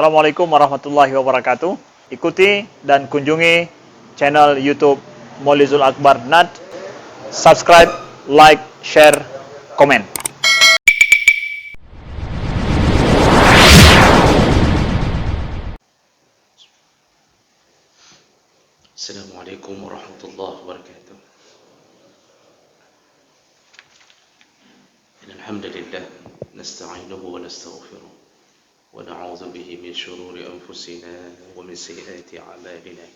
Assalamualaikum warahmatullahi wabarakatuh. Ikuti dan kunjungi channel YouTube Maulizul Akbar NAD. Subscribe, like, share, komen. Assalamualaikum warahmatullahi wabarakatuh. Alhamdulillah, nasta'inuhu wa nastaghfiruh wa na'udzu bihi min shururi anfusina wa min sayyiati a'malina.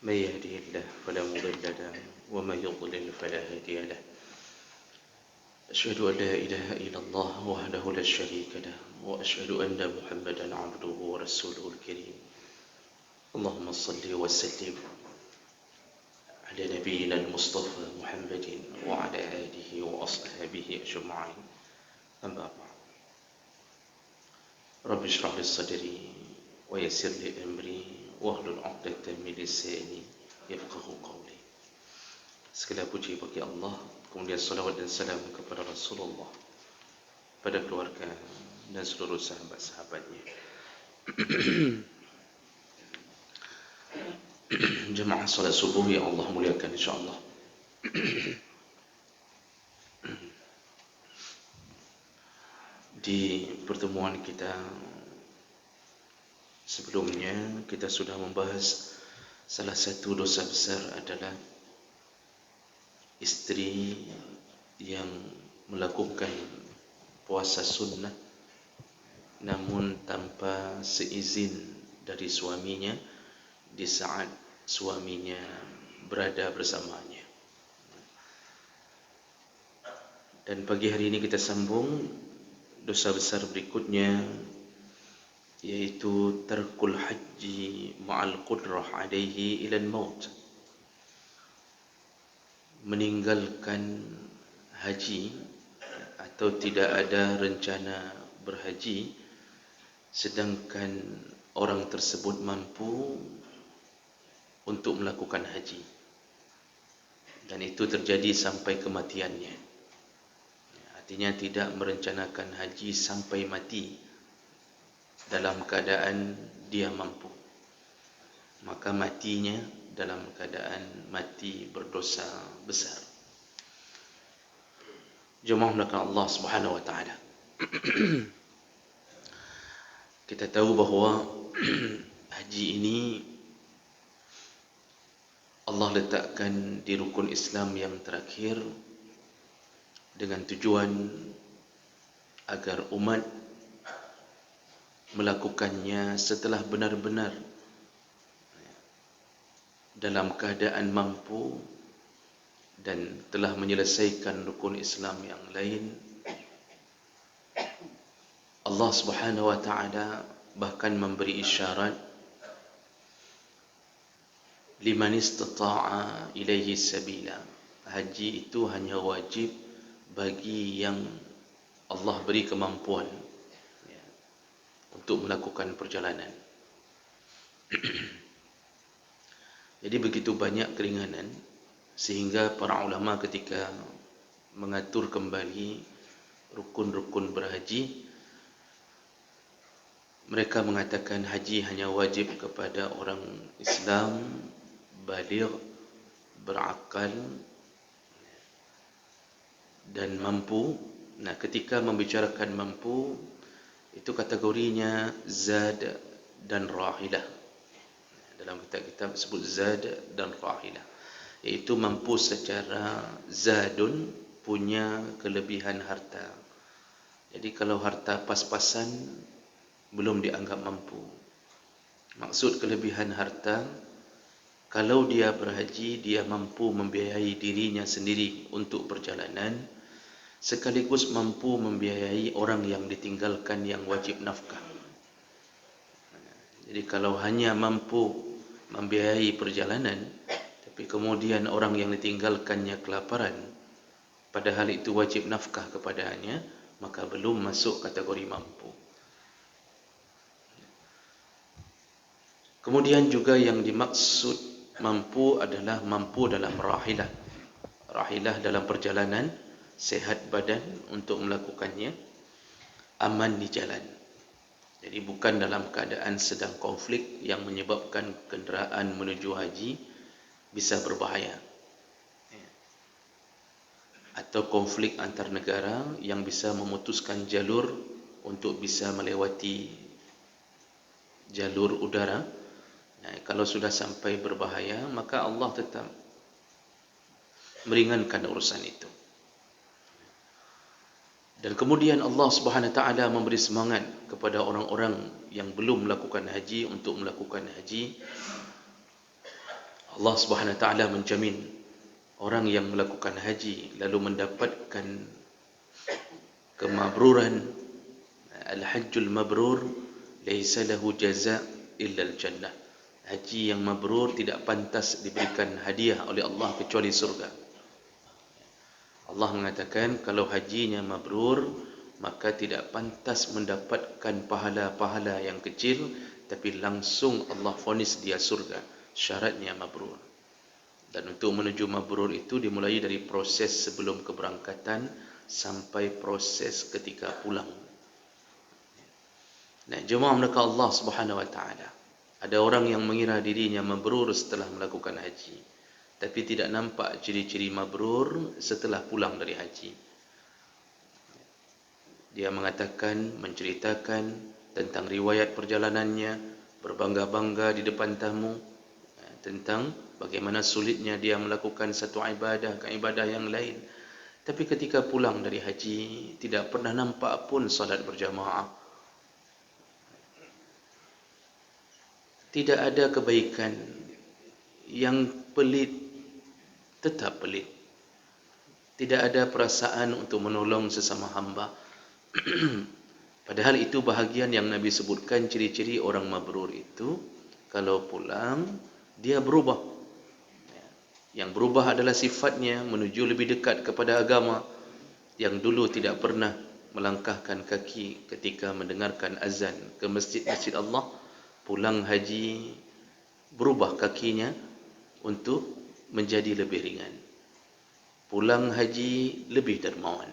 May yahdihillahu fala mudilla lahu wa may yudlil fala hadiya lahu. Asyhadu an la ilaha illallah wahdahu la syarika lahu wa asyhadu anna Muhammadan 'abduhu wa rasuluhul karim. Allahumma shalli wa sallim على نبينا المصطفى محمد وعلى آله وأصحابه أجمعين أما بعد رب اشرح لي صدري ويسر لي أمري واحلل عقدة من لساني يفقهوا قولي. Segala puji bagi Allah, kemudian salawat dan salam kepada Rasulullah, pada keluarga dan seluruh sahabat-sahabatnya. Jemaah salat subuh yang Allah muliakan insyaAllah. Di pertemuan kita sebelumnya, kita sudah membahas salah satu dosa besar adalah istri yang melakukan puasa sunnah namun tanpa seizin dari suaminya di saat suaminya berada bersamanya. Dan pagi hari ini kita sambung dosa besar berikutnya, yaitu tarkul haji ma'al qudrah alaihi ilal maut. Meninggalkan haji atau tidak ada rencana berhaji sedangkan orang tersebut mampu untuk melakukan haji, dan itu terjadi sampai kematiannya. Artinya tidak merencanakan haji sampai mati dalam keadaan dia mampu, maka matinya dalam keadaan mati berdosa besar. Jemaah melakukan Allah Subhanahu wa taala. Kita tahu bahawa haji ini Allah letakkan di rukun Islam yang terakhir dengan tujuan agar umat melakukannya setelah benar-benar dalam keadaan mampu dan telah menyelesaikan rukun Islam yang lain. Allah Subhanahu wa taala bahkan memberi isyarat, liman istata'a ilaihi sabila. Haji itu hanya wajib bagi yang Allah beri kemampuan untuk melakukan perjalanan. Jadi begitu banyak keringanan sehingga para ulama ketika mengatur kembali rukun-rukun berhaji, mereka mengatakan haji hanya wajib kepada orang Islam baligh, berakal dan mampu. Nah, ketika membicarakan mampu, itu kategorinya zad dan rahilah. Dalam kitab-kitab disebut zad dan rahilah, iaitu mampu secara zadun, punya kelebihan harta. Jadi kalau harta pas-pasan belum dianggap mampu. Maksud kelebihan harta, kalau dia berhaji, dia mampu membiayai dirinya sendiri untuk perjalanan, sekaligus mampu membiayai orang yang ditinggalkan yang wajib nafkah. Jadi kalau hanya mampu membiayai perjalanan, tapi kemudian orang yang ditinggalkannya kelaparan, padahal itu wajib nafkah kepadanya, maka belum masuk kategori mampu. Kemudian juga yang dimaksud mampu adalah mampu dalam rahilah. Rahilah dalam perjalanan, sehat badan untuk melakukannya, aman di jalan. Jadi bukan dalam keadaan sedang konflik yang menyebabkan kenderaan menuju haji bisa berbahaya, atau konflik antar negara yang bisa memutuskan jalur untuk bisa melewati jalur udara. Kalau sudah sampai berbahaya, maka Allah tetap meringankan urusan itu. Dan kemudian Allah Subhanahu Wa Taala memberi semangat kepada orang-orang yang belum melakukan haji untuk melakukan haji. Allah Subhanahu Wa Taala menjamin orang yang melakukan haji lalu mendapatkan kemabruran, al-hajjul mabrur laisa lahu jaza' illa al-jannah. Haji yang mabrur tidak pantas diberikan hadiah oleh Allah kecuali surga. Allah mengatakan kalau hajinya mabrur, maka tidak pantas mendapatkan pahala-pahala yang kecil, tapi langsung Allah vonis dia surga. Syaratnya mabrur. Dan untuk menuju mabrur itu dimulai dari proses sebelum keberangkatan sampai proses ketika pulang. Nah, jemaah mereka Allah Subhanahu Wa Taala, ada orang yang mengira dirinya mabrur setelah melakukan haji, tapi tidak nampak ciri-ciri mabrur setelah pulang dari haji. Dia mengatakan, menceritakan tentang riwayat perjalanannya, berbangga-bangga di depan tamu tentang bagaimana sulitnya dia melakukan satu ibadah ke ibadah yang lain. Tapi ketika pulang dari haji, tidak pernah nampak pun salat berjamaah. Tidak ada kebaikan, yang pelit tetap pelit. Tidak ada perasaan untuk menolong sesama hamba. Padahal itu bahagian yang Nabi sebutkan, ciri-ciri orang mabrur itu kalau pulang dia berubah. Yang berubah adalah sifatnya menuju lebih dekat kepada agama. Yang dulu tidak pernah melangkahkan kaki ketika mendengarkan azan ke masjid-masjid Allah, pulang haji berubah kakinya untuk menjadi lebih ringan. Pulang haji lebih dermawan.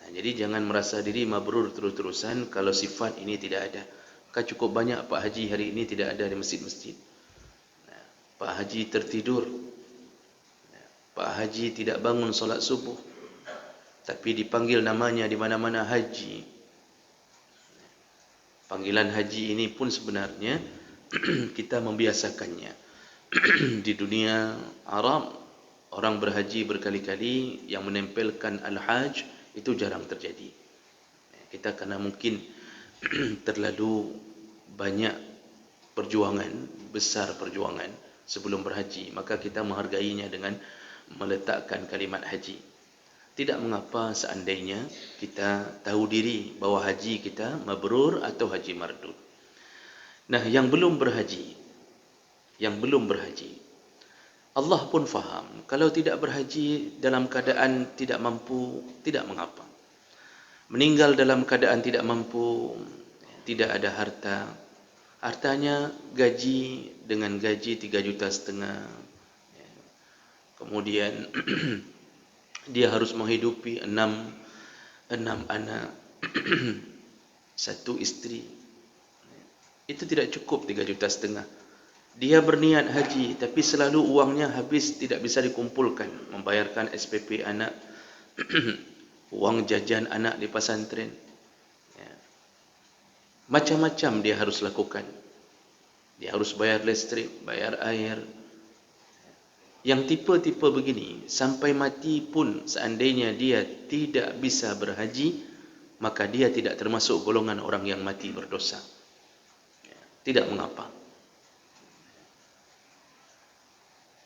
Jadi jangan merasa diri mabrur terus-terusan kalau sifat ini tidak ada. Maka cukup banyak Pak Haji hari ini tidak ada di masjid-masjid. Pak Haji tertidur. Pak Haji tidak bangun solat subuh. Tapi dipanggil namanya di mana-mana haji. Panggilan haji ini pun sebenarnya kita membiasakannya. Di dunia Arab, orang berhaji berkali-kali yang menempelkan al-hajj itu jarang terjadi. Kita karena mungkin terlalu banyak perjuangan, besar perjuangan sebelum berhaji, maka kita menghargainya dengan meletakkan kalimat haji. Tidak mengapa seandainya kita tahu diri bahawa haji kita mabrur atau haji mardud. Nah, yang belum berhaji, Allah pun faham kalau tidak berhaji dalam keadaan tidak mampu, tidak mengapa. Meninggal dalam keadaan tidak mampu, tidak ada harta. Hartanya gaji dengan gaji 3,5 juta. Kemudian dia harus menghidupi 6 anak, 1 isteri. Itu tidak cukup 3,5 juta. Dia berniat haji, tapi selalu uangnya habis, tidak bisa dikumpulkan. Membayarkan SPP anak, uang jajan anak di pesantren. Macam-macam dia harus lakukan. Dia harus bayar listrik, bayar air. Yang tipe-tipe begini, sampai mati pun seandainya dia tidak bisa berhaji, maka dia tidak termasuk golongan orang yang mati berdosa. Tidak mengapa.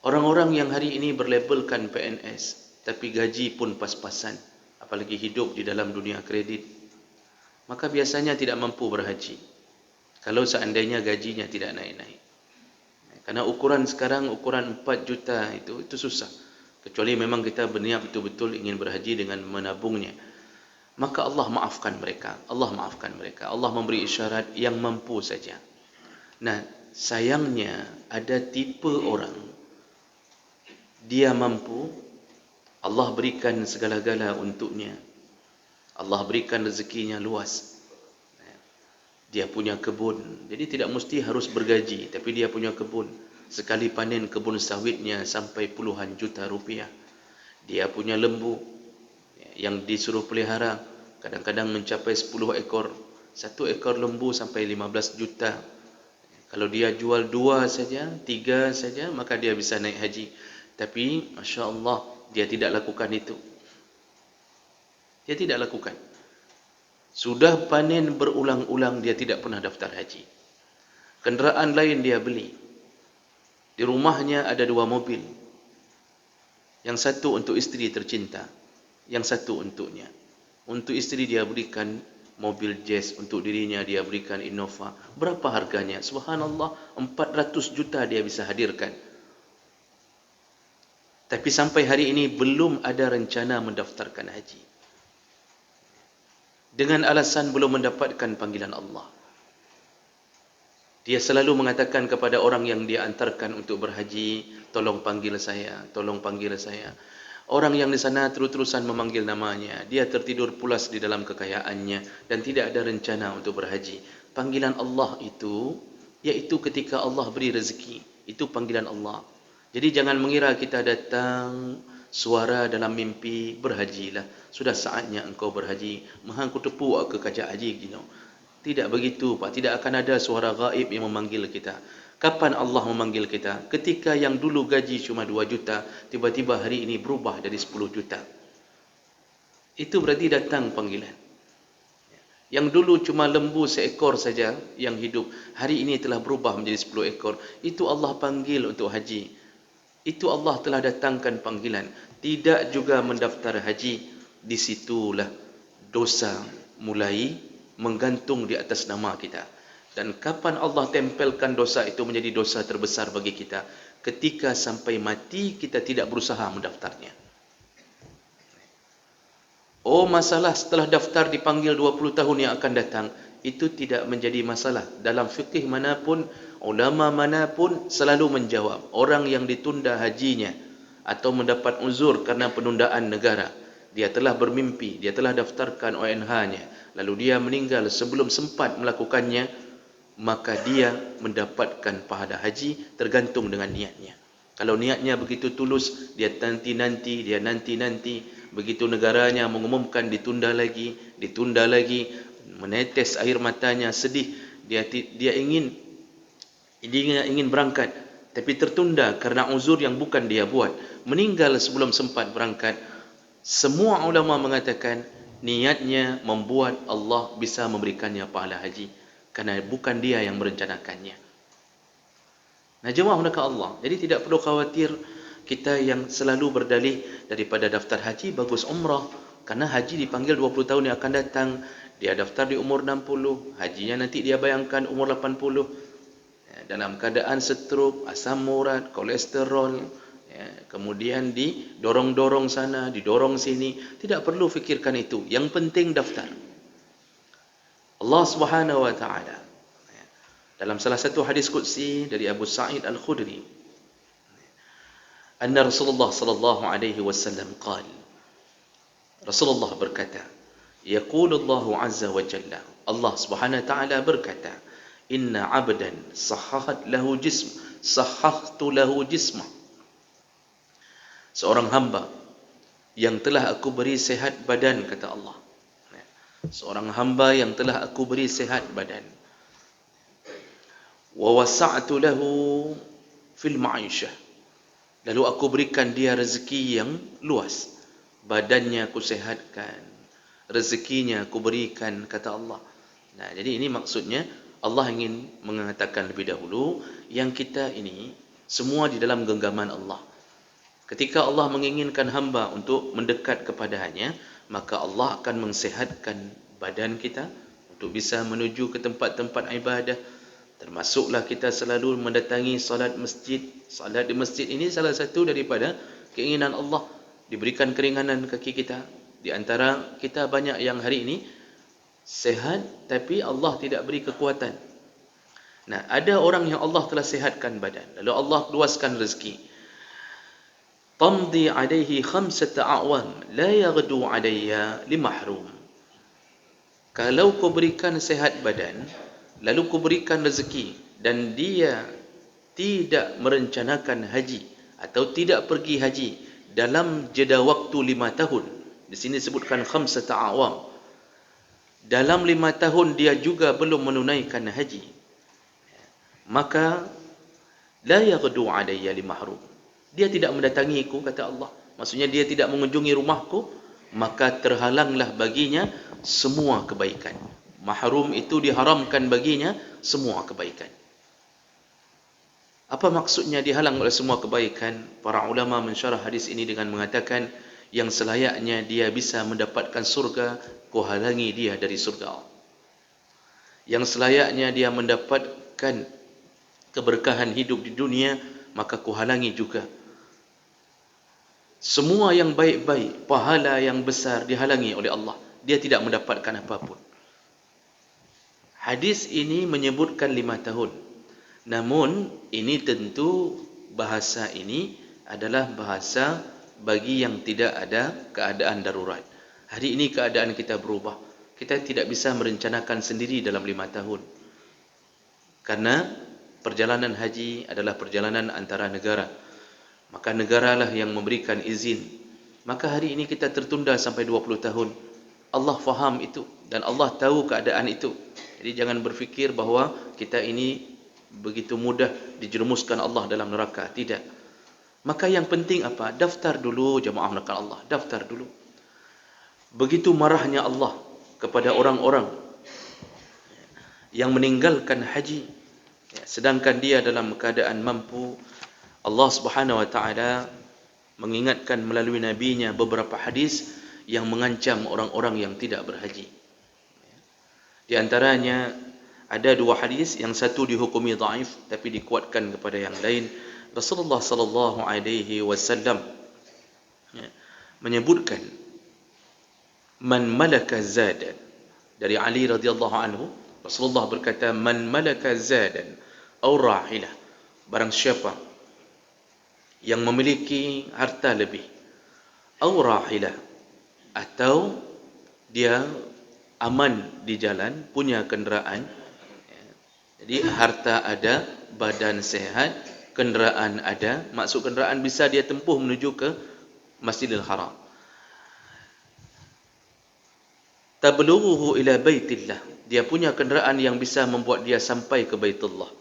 Orang-orang yang hari ini berlabelkan PNS, tapi gaji pun pas-pasan, apalagi hidup di dalam dunia kredit, maka biasanya tidak mampu berhaji. Kalau seandainya gajinya tidak naik-naik. Karena ukuran sekarang, ukuran 4 juta itu susah. Kecuali memang kita berniat betul-betul ingin berhaji dengan menabungnya. Maka Allah maafkan mereka. Allah memberi isyarat yang mampu saja. Nah, sayangnya ada tipe orang, dia mampu, Allah berikan segala-gala untuknya. Allah berikan rezekinya luas. Dia punya kebun. Jadi tidak mesti harus bergaji, tapi dia punya kebun. Sekali panen kebun sawitnya sampai puluhan juta rupiah. Dia punya lembu yang disuruh pelihara, kadang-kadang mencapai 10 ekor. Satu ekor lembu sampai 15 juta. Kalau dia jual 2 saja, 3 saja, maka dia bisa naik haji. Tapi Masya Allah, dia tidak lakukan itu. Dia tidak lakukan. Sudah panen berulang-ulang, dia tidak pernah daftar haji. Kenderaan lain dia beli. Di rumahnya ada 2 mobil. Yang satu untuk isteri tercinta, yang satu untuknya. Untuk isteri dia berikan mobil Jazz, untuk dirinya dia berikan Innova. Berapa harganya? Subhanallah, 400 juta dia bisa hadirkan. Tapi sampai hari ini belum ada rencana mendaftarkan haji. Dengan alasan belum mendapatkan panggilan Allah. Dia selalu mengatakan kepada orang yang dia antarkan untuk berhaji, tolong panggil saya, tolong panggil saya. Orang yang di sana terus-terusan memanggil namanya. Dia tertidur pulas di dalam kekayaannya dan tidak ada rencana untuk berhaji. Panggilan Allah itu, yaitu ketika Allah beri rezeki. Itu panggilan Allah. Jadi jangan mengira kita datang suara dalam mimpi, berhajilah. Sudah saatnya engkau berhaji. Mahang ku tepu ke kajak haji gino. Tidak begitu, Pak. Tidak akan ada suara gaib yang memanggil kita. Kapan Allah memanggil kita? Ketika yang dulu gaji cuma 2 juta, tiba-tiba hari ini berubah jadi 10 juta. Itu berarti datang panggilan. Yang dulu cuma lembu seekor saja yang hidup, hari ini telah berubah menjadi 10 ekor. Itu Allah panggil untuk haji. Itu Allah telah datangkan panggilan. Tidak juga mendaftar haji, disitulah dosa mulai menggantung di atas nama kita. Dan kapan Allah tempelkan dosa itu menjadi dosa terbesar bagi kita? Ketika sampai mati kita tidak berusaha mendaftarnya. Oh, masalah setelah daftar dipanggil 20 tahun yang akan datang, itu tidak menjadi masalah. Dalam fikih manapun, ulama manapun selalu menjawab, orang yang ditunda hajinya atau mendapat uzur karena penundaan negara, dia telah bermimpi, dia telah daftarkan ONH-nya, lalu dia meninggal sebelum sempat melakukannya, maka dia mendapatkan pahala haji tergantung dengan niatnya. Kalau niatnya begitu tulus, dia nanti-nanti, begitu negaranya mengumumkan ditunda lagi, menetes air matanya, sedih, dia ingin berangkat, tapi tertunda karena uzur yang bukan dia buat, meninggal sebelum sempat berangkat. Semua ulama mengatakan niatnya membuat Allah bisa memberikannya pahala haji, karena bukan dia yang merencanakannya. Nah, jemaah maka Allah. Jadi tidak perlu khawatir kita yang selalu berdalih daripada daftar haji bagus umrah, karena haji dipanggil 20 tahun yang akan datang. Dia daftar di umur 60, hajinya nanti dia bayangkan umur 80. Dalam keadaan stroke, asam urat, kolesterol, kemudian didorong-dorong sana, didorong sini. Tidak perlu fikirkan itu. Yang penting daftar. Allah Subhanahu wa taala dalam salah satu hadis qudsi dari Abu Sa'id Al-Khudri, anna Rasulullah sallallahu alaihi wasallam qala, Rasulullah berkata, yaqulu Allah azza wa jalla, Allah Subhanahu wa taala berkata, inna 'abdan sahhahat lahu jism, sahhahtu lahu jismah. Seorang hamba yang telah aku beri sehat badan, kata Allah. Seorang hamba yang telah aku beri sehat badan. Wa wasa'tu lahu fil ma'isyah. Lalu aku berikan dia rezeki yang luas. Badannya aku sehatkan, rezekinya aku berikan, kata Allah. Nah, jadi ini maksudnya Allah ingin mengatakan lebih dahulu yang kita ini semua di dalam genggaman Allah. Ketika Allah menginginkan hamba untuk mendekat kepadanya, maka Allah akan mensehatkan badan kita untuk bisa menuju ke tempat-tempat ibadah. Termasuklah kita selalu mendatangi salat masjid. Salat di masjid ini salah satu daripada keinginan Allah, diberikan keringanan kaki kita. Di antara kita banyak yang hari ini sehat tapi Allah tidak beri kekuatan. Nah, ada orang yang Allah telah sehatkan badan, lalu Allah luaskan rezeki. Tamdi alaihi 5 a'wam la yaghdu alayya limahrum. Kalau kau berikan sehat badan, lalu kuberikan rezeki dan dia tidak merencanakan haji atau tidak pergi haji dalam jeda waktu 5 tahun. Di sini sebutkan khamsata awam. Dalam 5 tahun dia juga belum menunaikan haji, maka la yaghdu alayya li mahrum. Dia tidak mendatangiku, kata Allah. Maksudnya dia tidak mengunjungi rumahku, maka terhalanglah baginya semua kebaikan. Mahrum itu diharamkan baginya semua kebaikan. Apa maksudnya dihalang oleh semua kebaikan? Para ulama mensyarah hadis ini dengan mengatakan yang selayaknya dia bisa mendapatkan surga, kau halangi dia dari surga. Yang selayaknya dia mendapatkan keberkahan hidup di dunia, maka kau halangi juga. Semua yang baik-baik, pahala yang besar dihalangi oleh Allah. Dia tidak mendapatkan apapun. Hadis ini menyebutkan 5 tahun. Namun, ini tentu bahasa ini adalah bahasa bagi yang tidak ada keadaan darurat. Hari ini keadaan kita berubah. Kita tidak bisa merencanakan sendiri dalam 5 tahun. Karena perjalanan haji adalah perjalanan antara negara. Maka negaralah yang memberikan izin. Maka hari ini kita tertunda sampai 20 tahun. Allah faham itu dan Allah tahu keadaan itu. Jadi jangan berfikir bahawa kita ini begitu mudah dijerumuskan Allah dalam neraka. Tidak. Maka yang penting apa? Daftar dulu jemaah neraka Allah. Daftar dulu. Begitu marahnya Allah kepada orang-orang yang meninggalkan haji, sedangkan dia dalam keadaan mampu. Allah Subhanahu wa taala mengingatkan melalui nabinya beberapa hadis yang mengancam orang-orang yang tidak berhaji. Di antaranya ada 2 hadis, yang satu dihukumi dhaif tapi dikuatkan kepada yang lain. Rasulullah sallallahu alaihi wasallam menyebutkan man malaka zadan, dari Ali radhiyallahu anhu, Rasulullah berkata man malaka zadan aw rahilah, barang siapa yang memiliki harta lebih, aw rahilah, atau dia aman di jalan, punya kenderaan. Jadi harta ada, badan sehat, kenderaan ada. Maksud kenderaan bisa dia tempuh menuju ke Masjidil Haram. Tablughuhu ila baitillah, dia punya kenderaan yang bisa membuat dia sampai ke Baitullah.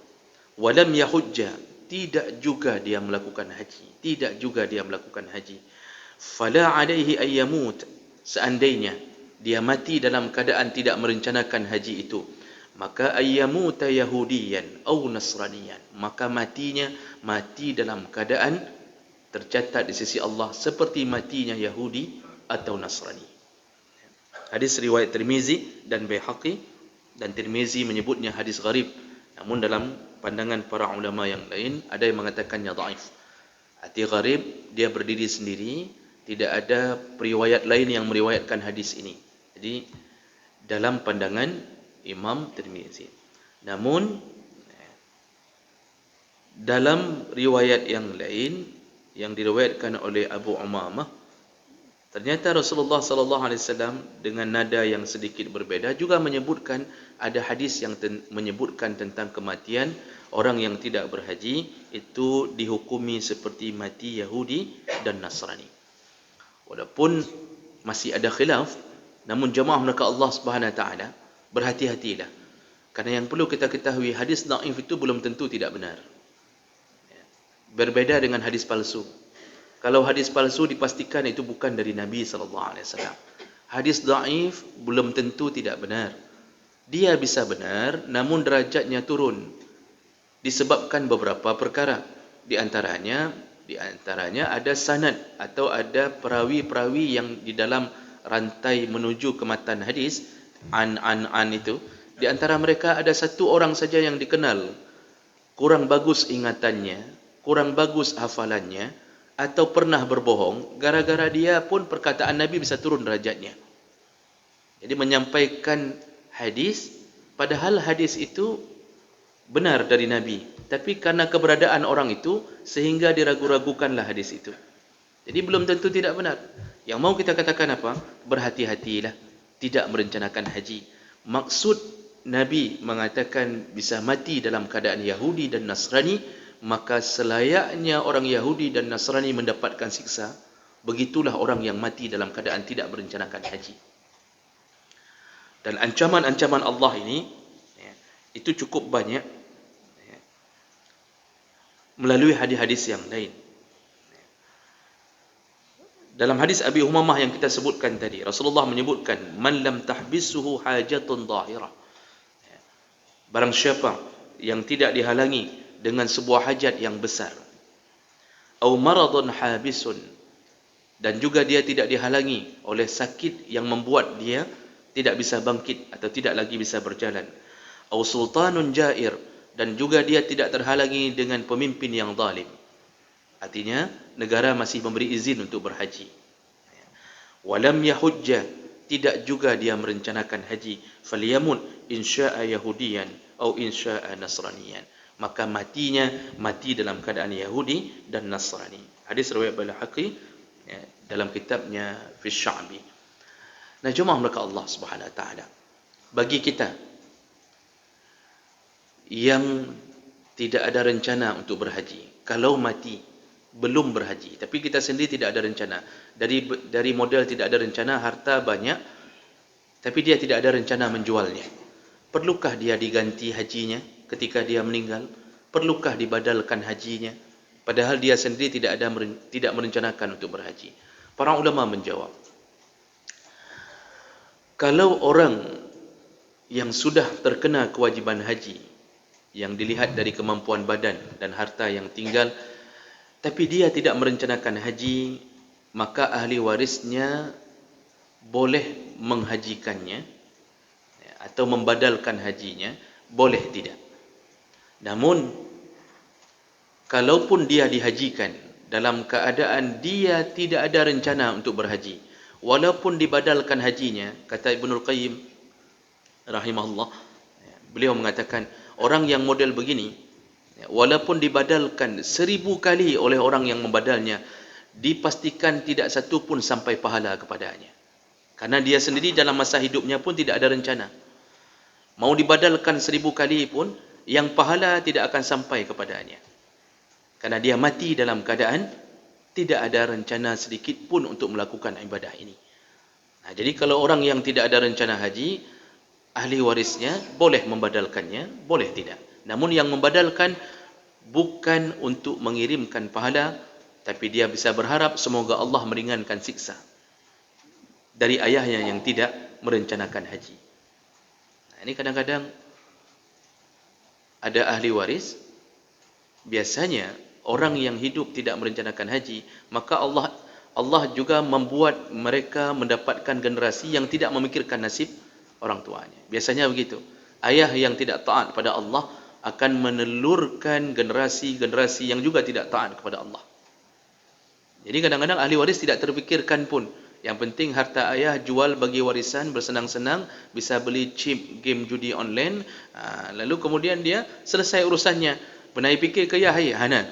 Walam yahujja, tidak juga dia melakukan haji. Tidak juga dia melakukan haji. Fala alaihi ayyamut, seandainya dia mati dalam keadaan tidak merencanakan haji itu, maka ayyamuta yahudiyan atau nasraniyan, maka matinya mati dalam keadaan tercatat di sisi Allah seperti matinya Yahudi atau Nasrani. Hadis riwayat Tirmizi dan Baihaqi, dan Tirmizi menyebutnya hadis gharib. Namun dalam pandangan para ulama yang lain ada yang mengatakannya dhaif. Arti gharib, dia berdiri sendiri, tidak ada periwayat lain yang meriwayatkan hadis ini. Jadi dalam pandangan Imam Tirmizi. Namun dalam riwayat yang lain yang diriwayatkan oleh Abu Umamah, ternyata Rasulullah sallallahu alaihi wasallam dengan nada yang sedikit berbeda juga menyebutkan, ada hadis yang menyebutkan tentang kematian orang yang tidak berhaji itu dihukumi seperti mati Yahudi dan Nasrani. Walaupun masih ada khilaf, namun jemaah mereka Allah Subhanahu wa taala, berhati-hatilah. Karena yang perlu kita ketahui, hadis dhaif itu belum tentu tidak benar. Berbeda dengan hadis palsu. Kalau hadis palsu dipastikan itu bukan dari Nabi SAW. Hadis dhaif belum tentu tidak benar. Dia bisa benar, namun derajatnya turun. Disebabkan beberapa perkara. Di antaranya ada sanad atau ada perawi-perawi yang di dalam rantai menuju ke matan hadis, an itu. Di antara mereka ada satu orang saja yang dikenal, kurang bagus ingatannya, kurang bagus hafalannya, atau pernah berbohong. Gara-gara dia pun perkataan Nabi bisa turun derajatnya. Jadi menyampaikan hadis, padahal hadis itu benar dari Nabi, tapi karena keberadaan orang itu sehingga diragu-ragukanlah hadis itu. Jadi belum tentu tidak benar. Yang mau kita katakan apa? Berhati-hatilah tidak merencanakan haji. Maksud Nabi mengatakan bisa mati dalam keadaan Yahudi dan Nasrani, maka selayaknya orang Yahudi dan Nasrani mendapatkan siksa, begitulah orang yang mati dalam keadaan tidak merencanakan haji. Dan ancaman-ancaman Allah ini itu cukup banyak melalui hadis-hadis yang lain. Dalam hadis Abi Umamah yang kita sebutkan tadi, Rasulullah menyebutkan, man lam tahbisuhu hajatun dhahirah. Barang siapa yang tidak dihalangi dengan sebuah hajat yang besar, au maradun habisun, dan juga dia tidak dihalangi oleh sakit yang membuat dia tidak bisa bangkit atau tidak lagi bisa berjalan, au sultanun jair, dan juga dia tidak terhalangi dengan pemimpin yang zalim. Artinya negara masih memberi izin untuk berhaji. Walam yahujja, tidak juga dia merencanakan haji, falyamut insya'a yahudiyan atau insya'a nasraniyan, maka matinya mati dalam keadaan Yahudi dan Nasrani. Hadis riwayat Baihaqi dalam kitabnya Fi Sya'bi. Nah, jemaah mereka Allah Subhanahu wa taala, bagi kita yang tidak ada rencana untuk berhaji, kalau mati belum berhaji, tapi kita sendiri tidak ada rencana, dari model tidak ada rencana, harta banyak tapi dia tidak ada rencana menjualnya, perlukah dia diganti hajinya ketika dia meninggal? Perlukah dibadalkan hajinya padahal dia sendiri tidak merencanakan untuk berhaji? Para ulama menjawab, kalau orang yang sudah terkena kewajiban haji, yang dilihat dari kemampuan badan dan harta yang tinggal, tapi dia tidak merencanakan haji, maka ahli warisnya boleh menghajikannya atau membadalkan hajinya, boleh tidak. Namun kalaupun dia dihajikan dalam keadaan dia tidak ada rencana untuk berhaji, walaupun dibadalkan hajinya, kata Ibnul Qayyim rahimahullah, beliau mengatakan orang yang model begini, walaupun dibadalkan 1000 kali oleh orang yang membadalnya, dipastikan tidak satu pun sampai pahala kepadanya, karena dia sendiri dalam masa hidupnya pun tidak ada rencana. Mau dibadalkan 1000 kali pun, yang pahala tidak akan sampai kepadanya, karena dia mati dalam keadaan tidak ada rencana sedikit pun untuk melakukan ibadah ini. Nah, jadi kalau orang yang tidak ada rencana haji, ahli warisnya boleh membadalkannya, boleh tidak. Namun yang membadalkan bukan untuk mengirimkan pahala, tapi dia bisa berharap semoga Allah meringankan siksa dari ayahnya yang tidak merencanakan haji. Nah, ini kadang-kadang ada ahli waris, biasanya orang yang hidup tidak merencanakan haji, maka Allah juga membuat mereka mendapatkan generasi yang tidak memikirkan nasib orang tuanya. Biasanya begitu. Ayah yang tidak taat pada Allah akan menelurkan generasi-generasi yang juga tidak taat kepada Allah. Jadi kadang-kadang ahli waris tidak terfikirkan pun. Yang penting harta ayah jual bagi warisan, bersenang-senang, bisa beli chip game judi online, lalu kemudian dia selesai urusannya. Benai fikir ke ayah, Hana.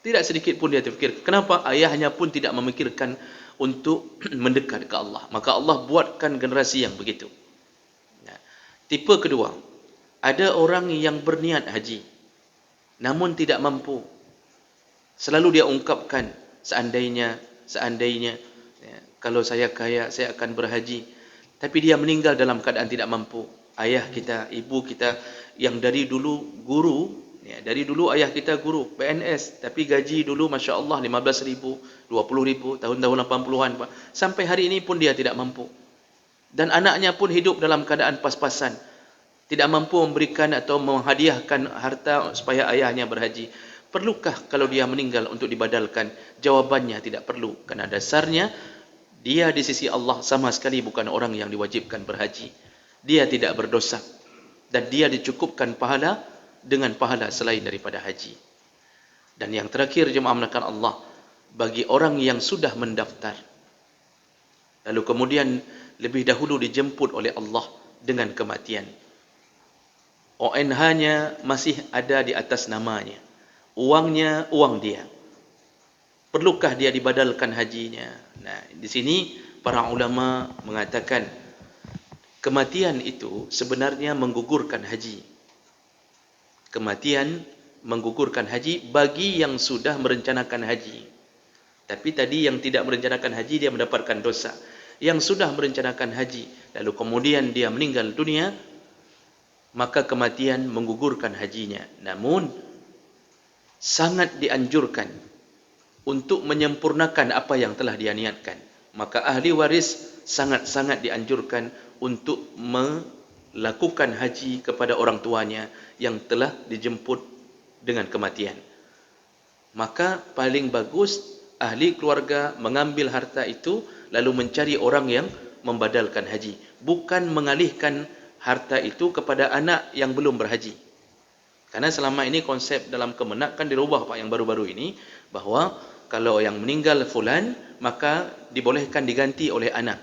Tidak sedikit pun dia terfikir. Kenapa? Ayahnya pun tidak memikirkan untuk mendekat ke Allah. Maka Allah buatkan generasi yang begitu. Tipe kedua, ada orang yang berniat haji namun tidak mampu. Selalu dia ungkapkan, seandainya kalau saya kaya, saya akan berhaji. Tapi dia meninggal dalam keadaan tidak mampu. Ayah kita, ibu kita yang dari dulu guru, dari dulu ayah kita guru PNS, tapi gaji dulu Masya Allah 15.000, 20.000, tahun-tahun 80-an, sampai hari ini pun dia tidak mampu. Dan anaknya pun hidup dalam keadaan pas-pasan, tidak mampu memberikan atau menghadiahkan harta supaya ayahnya berhaji. Perlukah kalau dia meninggal untuk dibadalkan? Jawabannya tidak perlu, karena dasarnya dia di sisi Allah sama sekali bukan orang yang diwajibkan berhaji. Dia tidak berdosa dan dia dicukupkan pahala dengan pahala selain daripada haji. Dan yang terakhir, jemaah menekan Allah, bagi orang yang sudah mendaftar lalu kemudian lebih dahulu dijemput oleh Allah dengan kematian, ONH-nya masih ada di atas namanya, uangnya uang dia, perlukah dia dibadalkan hajinya? Nah, di sini para ulama mengatakan Kematian itu sebenarnya menggugurkan haji. Kematian menggugurkan haji bagi yang sudah merencanakan haji. Tapi tadi yang tidak merencanakan haji dia mendapatkan dosa. Yang sudah merencanakan haji lalu kemudian dia meninggal dunia, maka kematian menggugurkan hajinya. Namun sangat dianjurkan untuk menyempurnakan apa yang telah dia niatkan. Maka ahli waris sangat-sangat dianjurkan untuk melakukan haji kepada orang tuanya yang telah dijemput dengan kematian. Maka paling bagus ahli keluarga mengambil harta itu lalu mencari orang yang membadalkan haji, bukan mengalihkan harta itu kepada anak yang belum berhaji. Karena selama ini konsep dalam kemenak kan dirubah Pak yang baru-baru ini, bahawa kalau yang meninggal fulan maka dibolehkan diganti oleh anak.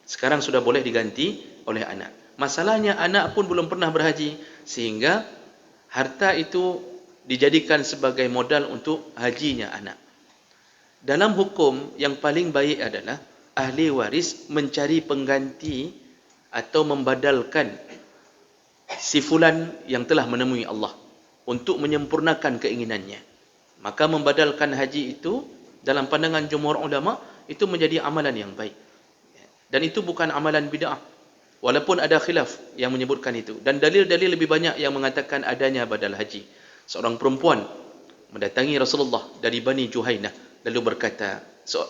Sekarang sudah boleh diganti oleh anak. Masalahnya anak pun belum pernah berhaji, sehingga harta itu dijadikan sebagai modal untuk hajinya anak. Dalam hukum yang paling baik adalah ahli waris mencari pengganti atau membadalkan si fulan yang telah menemui Allah untuk menyempurnakan keinginannya. Maka membadalkan haji itu dalam pandangan jumhur ulama itu menjadi amalan yang baik. Dan itu bukan amalan bid'ah. Walaupun ada khilaf yang menyebutkan itu. Dan dalil-dalil lebih banyak yang mengatakan adanya badal haji. Seorang perempuan mendatangi Rasulullah dari Bani Juhainah lalu berkata,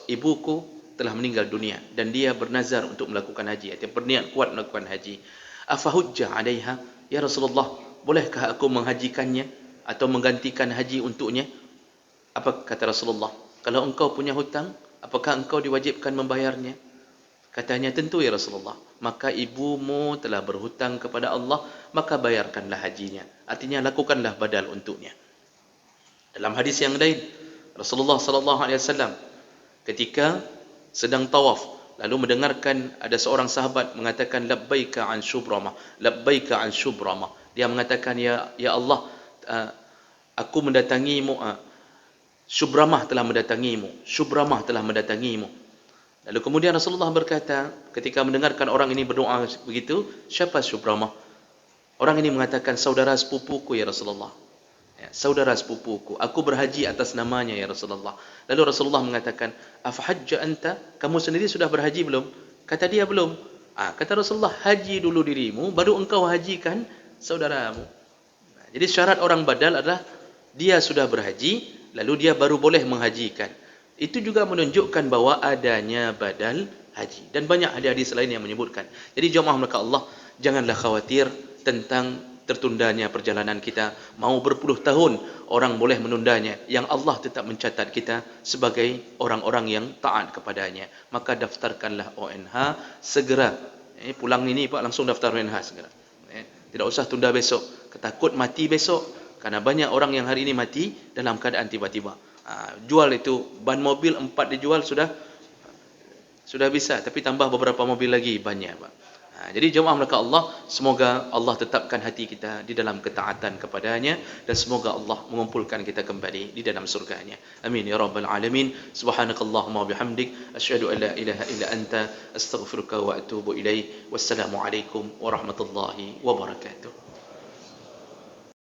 ibuku telah meninggal dunia dan dia bernazar untuk melakukan haji, dia berniat kuat melakukan haji. Afahujjah 'alaiha, ya Rasulullah, bolehkah aku menghajikannya atau menggantikan haji untuknya? Apa kata Rasulullah? Kalau engkau punya hutang, apakah engkau diwajibkan membayarnya? Katanya, tentu ya Rasulullah. Maka ibumu telah berhutang kepada Allah, maka bayarkanlah hajinya. Artinya lakukanlah badal untuknya. Dalam hadis yang lain, Rasulullah SAW ketika sedang tawaf lalu mendengarkan ada seorang sahabat mengatakan labbaika an syubramah, labbaika an syubramah. Dia mengatakan, ya Allah, aku mendatangimu, Syubramah telah mendatangimu, Syubramah telah mendatangimu. Lalu kemudian Rasulullah berkata ketika mendengarkan orang ini berdoa begitu, siapa Syubramah? Orang ini mengatakan, saudara sepupuku ya Rasulullah. Ya, saudara sepupuku, aku berhaji atas namanya ya Rasulullah. Lalu Rasulullah mengatakan, afahajja anta, kamu sendiri sudah berhaji belum? Kata dia belum. Kata Rasulullah, haji dulu dirimu, baru engkau hajikan saudaramu. Jadi syarat orang badal adalah dia sudah berhaji, lalu dia baru boleh menghajikan. Itu juga menunjukkan bahawa adanya badal haji. Dan banyak hadis lain yang menyebutkan. Jadi jemaah maka Allah, janganlah khawatir tentang tertundanya perjalanan kita. Mau berpuluh tahun orang boleh menundanya, yang Allah tetap mencatat kita sebagai orang-orang yang taat kepadanya. Maka daftarkanlah ONH segera. Pulang ini Pak, langsung daftar ONH segera. Tidak usah tunda besok. Ketakut mati besok. Karena banyak orang yang hari ini mati dalam keadaan tiba-tiba. Jual itu, ban mobil 4 dijual sudah bisa. Tapi tambah beberapa mobil lagi banyak Pak. Jadi jemaah mereka Allah, semoga Allah tetapkan hati kita di dalam ketaatan kepadanya, dan semoga Allah mengumpulkan kita kembali di dalam surganya. Amin ya rabbal alamin. Subhanakallahumma bihamdik, asyhadu an la ilaha illa anta, astaghfiruka wa atubu ilaik. Wassalamualaikum warahmatullahi wabarakatuh.